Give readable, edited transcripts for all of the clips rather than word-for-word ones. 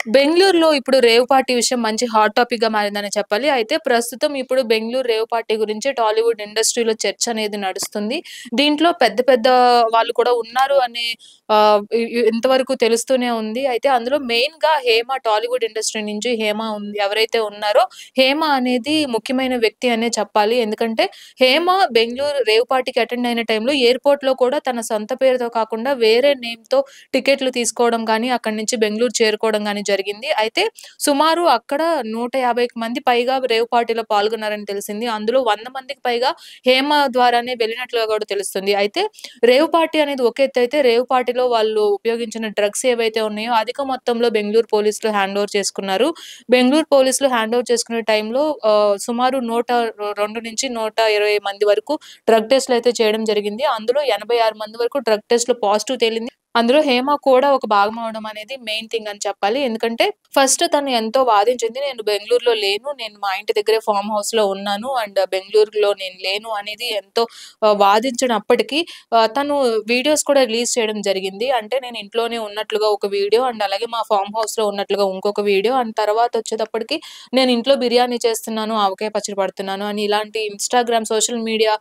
బెంగుళూరులో ఇప్పుడు rave party విషయం మంచి హాట్ టాపిక్‌గా మారిందనే చెప్పాలి. అయితే ప్రస్తుతం ఇప్పుడు బెంగుళూరు రేవ్ పార్టీ గురించి టాలీవుడ్ ఇండస్ట్రీలో చర్చ అనేది నడుస్తుంది. దీంట్లో పెద్ద పెద్ద వాళ్ళు కూడా ఉన్నారు అనే ఇంతవరకు తెలుస్తూనే ఉంది. అయితే అందులో మెయిన్‌గా టాలీవుడ్ ఇండస్ట్రీ నుంచి ఉంది. ఎవరైతే ఉన్నారో హేమ అనేది ముఖ్యమైన వ్యక్తి అనే చెప్పాలి. ఎందుకంటే హేమ బెంగుళూరు రేవ్ పార్టీకి అటెండ్ అయిన టైంలో ఎయిర్‌పోర్ట్‌లో కూడా తన సొంత పేరుతో కాకుండా వేరే నేమ్‌తో టికెట్లు తీసుకోవడం గాని, అక్కడి నుంచి బెంగుళూరు చేరుకోవడం గాని జరిగింది. అయితే సుమారు అక్కడ 150కి మంది పైగా రేవ్ పార్టీలో పాల్గొన్నారని తెలిసింది. అందులో 100 మందికి పైగా హేమ ద్వారానే వెళ్ళినట్లుగా కూడా తెలుస్తుంది. అయితే రేవ్ పార్టీ అనేది ఒక ఎత్తైతే, రేవ్ పార్టీలో వాళ్ళు ఉపయోగించిన డ్రగ్స్ ఏవైతే ఉన్నాయో అధిక మొత్తంలో బెంగుళూరు పోలీసులు హ్యాండ్ ఓవర్ చేసుకున్నారు. బెంగుళూరు పోలీసులు హ్యాండ్ ఓవర్ చేసుకునే టైంలో సుమారు 102-120 మంది వరకు డ్రగ్ టెస్ట్‌లయితే చేయడం జరిగింది. అందులో 86 మంది వరకు డ్రగ్ టెస్ట్‌లో పాజిటివ్ తేలింది. అందులో హేమ కూడా ఒక భాగం అవ్వడం అనేది మెయిన్ థింగ్ అని చెప్పాలి. ఎందుకంటే ఫస్ట్ తను ఎంతో వాదించింది. నేను బెంగుళూరులో లేను. నేను మా ఇంటి దగ్గరే ఫార్మ్ హౌస్‌లో ఉన్నాను. అండ్ బెంగుళూరులో నేను లేను అనేది ఎంతో వాదించినప్పటికీ తను వీడియోస్ కూడా రిలీజ్ చేయడం జరిగింది. అంటే నేను ఇంట్లోనే ఉన్నట్లుగా ఒక వీడియో అండ్ అలాగే మా ఫార్మ్ హౌస్‌లో ఉన్నట్లుగా ఇంకొక వీడియో అండ్ తర్వాత వచ్చేటప్పటికి నేను ఇంట్లో బిర్యానీ చేస్తున్నాను, ఆవకాయ పచ్చడి పడుతున్నాను అని ఇలాంటి సోషల్ మీడియా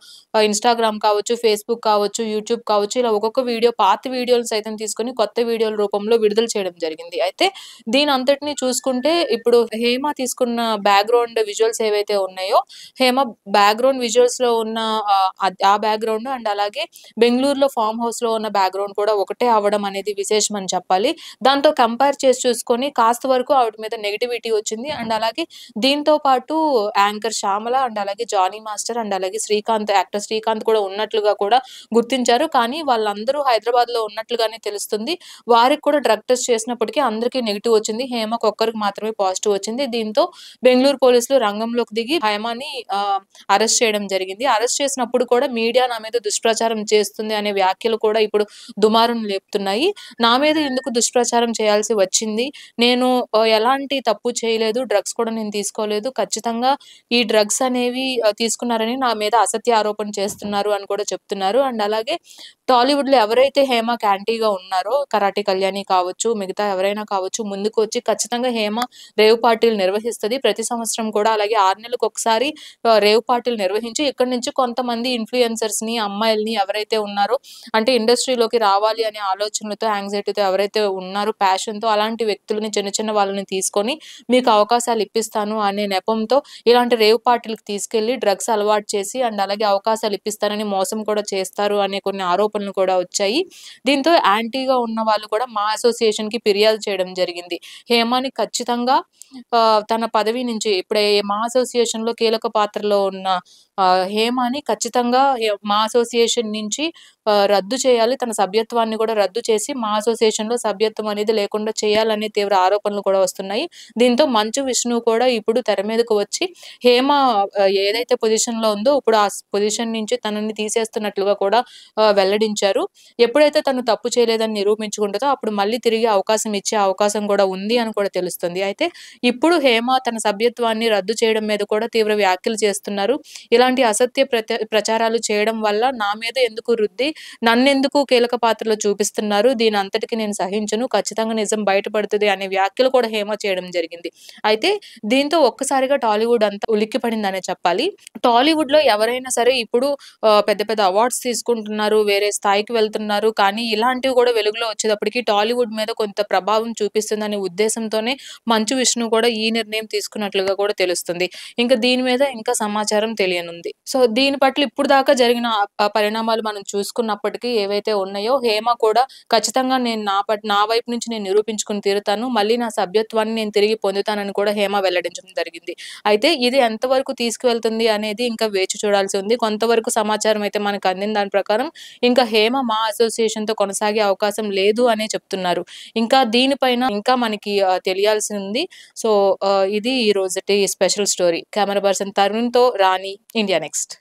ఇన్‌స్టాగ్రామ్ కావచ్చు, ఫేస్‌బుక్ కావచ్చు, యూట్యూబ్ కావచ్చు ఇలా ఒక్కొక్క వీడియో పాత వీడియోలు సైతం తీసుకొని కొత్త వీడియోల రూపంలో విడుదల చేయడం జరిగింది. అయితే దీనంతటిని చూసుకుంటే ఇప్పుడు హేమ తీసుకున్న బ్యాక్‌గ్రౌండ్ విజువల్స్ ఏవైతే ఉన్నాయో, హేమ బ్యాక్‌గ్రౌండ్ విజువల్స్‌లో ఉన్న ఆ బ్యాక్‌గ్రౌండ్ అండ్ అలాగే బెంగుళూరులో ఫార్మ్ హౌస్‌లో ఉన్న బ్యాక్‌గ్రౌండ్ కూడా ఒకటే అవ్వడం అనేది విశేషం అని చెప్పాలి. దాంతో కంపేర్ చేసి చూసుకొని కాస్త వరకు ఆవిడ మీద నెగటివిటీ వచ్చింది. అండ్ అలాగే దీంతో పాటు యాంకర్ శ్యామల అండ్ అలాగే జానీ మాస్టర్ అండ్ అలాగే యాక్టర్ శ్రీకాంత్ కూడా ఉన్నట్లుగా కూడా గుర్తించారు. కానీ వాళ్ళందరూ హైదరాబాద్‌లో ఉన్నట్లుగానే తెలుస్తుంది. వారికి కూడా డ్రగ్ టెస్ట్ చేసినప్పటికీ అందరికీ నెగెటివ్ వచ్చింది. హేమకొక్కరికి మాత్రమే పాజిటివ్ వచ్చింది. దీంతో బెంగుళూరు పోలీసులు రంగంలోకి దిగి హేమని అరెస్ట్ చేయడం జరిగింది. అరెస్ట్ చేసినప్పుడు కూడా మీడియా నా మీద దుష్ప్రచారం చేస్తుంది అనే వ్యాఖ్యలు కూడా ఇప్పుడు దుమారం లేపుతున్నాయి. నా మీద ఎందుకు దుష్ప్రచారం చేయాల్సి వచ్చింది? నేను ఎలాంటి తప్పు చేయలేదు. డ్రగ్స్ కూడా నేను తీసుకోలేదు. ఖచ్చితంగా ఈ డ్రగ్స్ అనేవి తీసుకున్నారని నా మీద అసత్య ఆరోపణ చేస్తున్నారు అని కూడా చెప్తున్నారు. అండ్ అలాగే టాలీవుడ్‌లో ఎవరైతే హేమకి యాంటీగా ఉన్నారో 'కరాటే కళ్యాణి' కావచ్చు, మిగతా ఎవరైనా కావచ్చు ముందుకు వచ్చి ఖచ్చితంగా హేమ రేవ్ పార్టీలు నిర్వహిస్తది. ప్రతి సంవత్సరం కూడా అలాగే 6 నెలలకొకసారి రేవ్ పార్టీలు నిర్వహించి ఇక్కడి నుంచి కొంతమంది ఇన్‌ఫ్లుయెన్సర్స్‌ని, అమ్మాయిల్ని ఎవరైతే ఉన్నారో అంటే ఇండస్ట్రీలోకి రావాలి అనే ఆలోచనలతో, యాంగ్జైటీతో ఎవరైతే ఉన్నారో ప్యాషన్‌తో అలాంటి వ్యక్తులని చిన్న చిన్న వాళ్ళని తీసుకొని మీకు అవకాశాలు ఇప్పిస్తాను అనే నెపంతో ఇలాంటి రేవ్ పార్టీలకి తీసుకెళ్ళి డ్రగ్స్ అలవాటు చేసి అండ్ అలాగే అవకాశాలు ఇప్పిస్తారని మోసం కూడా చేస్తారు అనే కొన్ని ఆరోపణలు కూడా వచ్చాయి. దీంతో యాంటీగా ఉన్న వాళ్ళు కూడా మా అసోసియేషన్‌కి ఫిర్యాదు చేయడం జరిగింది. హేమని ఖచ్చితంగా తన పదవి నుంచి ఇప్పుడే మా అసోసియేషన్‌లో కీలక పాత్రలో ఉన్న హేమని ఖచ్చితంగా మా అసోసియేషన్ నుంచి రద్దు చేయాలి. తన సభ్యత్వాన్ని కూడా రద్దు చేసి మా అసోసియేషన్‌లో సభ్యత్వం అనేది లేకుండా చేయాలనే తీవ్ర ఆరోపణలు కూడా వస్తున్నాయి. దీంతో మంచు విష్ణు కూడా ఇప్పుడు తెర మీదకు వచ్చి హేమ ఏదైతే పొజిషన్‌లో ఉందో ఇప్పుడు ఆ పొజిషన్ నుంచి తనని తీసేస్తున్నట్లుగా కూడా వెల్లడించారు. ఎప్పుడైతే తను తప్పు చేయలేదని నిరూపించుకుంటదో అప్పుడు మళ్ళీ తిరిగి అవకాశం ఇచ్చే అవకాశం కూడా ఉంది అని కూడా తెలుస్తుంది. అయితే ఇప్పుడు హేమ తన సభ్యత్వాన్ని రద్దు చేయడం మీద కూడా తీవ్ర వ్యాఖ్యలు చేస్తున్నారు. ఇలాంటి అసత్య ప్రచారాలు చేయడం వల్ల నా మీద ఎందుకు రుద్ది నన్నెందుకు కీలక పాత్రలో చూపిస్తున్నారు? దీనంతటికి నేను సహించను. ఖచ్చితంగా నిజం బయటపడుతది అనే వ్యాఖ్యలు కూడా హేమ చేయడం జరిగింది. అయితే దీంతో ఒక్కసారిగా టాలీవుడ్ అంతా ఉలిక్కిపడిందనే చెప్పాలి. టాలీవుడ్‌లో ఎవరైనా సరే ఇప్పుడు పెద్ద పెద్ద అవార్డ్స్ తీసుకుంటున్నారు. వేరే స్థాయికి వెళ్తున్నారు. కానీ ఇలాంటివి కూడా వెలుగులో వచ్చేటప్పటికి టాలీవుడ్ మీద కొంత ప్రభావం చూపిస్తుందనే ఉద్దేశంతోనే మంచు విష్ణు కూడా ఈ నిర్ణయం తీసుకున్నట్లుగా కూడా తెలుస్తుంది. ఇంకా దీని మీద ఇంకా సమాచారం తెలియనుంది. సో, దీని పట్ల ఇప్పుడు దాకా జరిగిన పరిణామాలు మనం చూసుకున్నప్పటికీ ఏవైతే ఉన్నాయో హేమ కూడా ఖచ్చితంగా నేను నా వైపు నుంచి నేను నిరూపించుకొని తీరుతాను. మళ్ళీ నా సభ్యత్వాన్ని నేను తిరిగి పొందుతానని కూడా హేమ వెల్లడించడం జరిగింది. అయితే ఇది ఎంతవరకు తీసుకువెళ్తుంది అనేది ఇంకా వేచి చూడాల్సి ఉంది. కొంతవరకు సమాచారం అయితే మనకు అందిన దాని ప్రకారం ఇంకా హేమ మా అసోసియేషన్‌తో కొనసాగే అవకాశం లేదు అనే చెప్తున్నారు. ఇంకా దీనిపైన ఇంకా మనకి తెలియాల్సి ఉంది. సో, ఇది ఈ రోజుటి స్పెషల్ స్టోరీ. కెమెరా పర్సన్ తరుణ్‌తో రాణి, ఇండియా నెక్స్ట్.